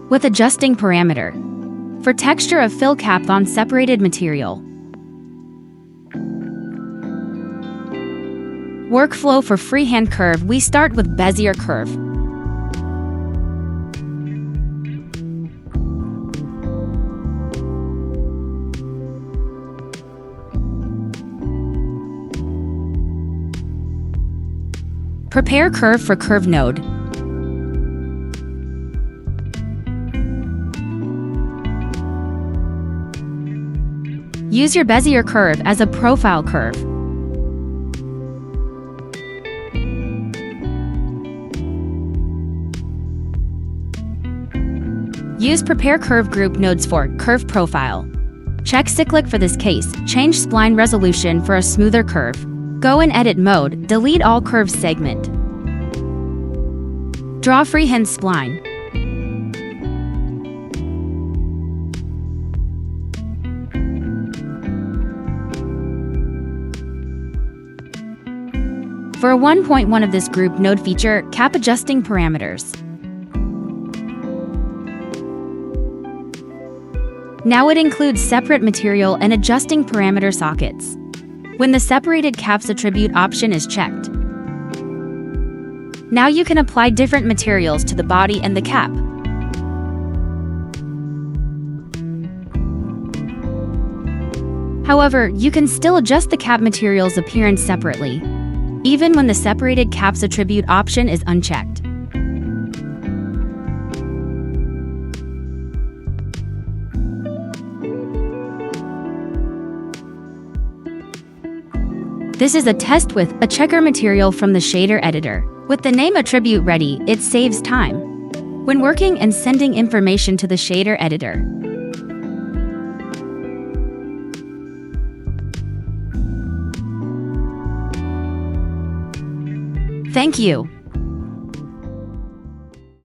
with adjusting parameter. For texture of fill cap on separated material. Workflow for freehand curve. We start with Bezier curve. Prepare curve for curve node. Use your Bezier curve as a profile curve. Use Prepare Curve Group Nodes for Curve Profile. Check Cyclic for this case. Change spline resolution for a smoother curve. Go in Edit mode, delete all curve segment. Draw freehand spline. For a 1.1 of this group node feature, cap adjusting parameters. Now it includes separate material and adjusting parameter sockets. When the separated caps attribute option is checked. Now you can apply different materials to the body and the cap. However, you can still adjust the cap material's appearance separately, even when the separated caps attribute option is unchecked. This is a test with a checker material from the shader editor. With the name attribute ready, it saves time when working and sending information to the shader editor. Thank you.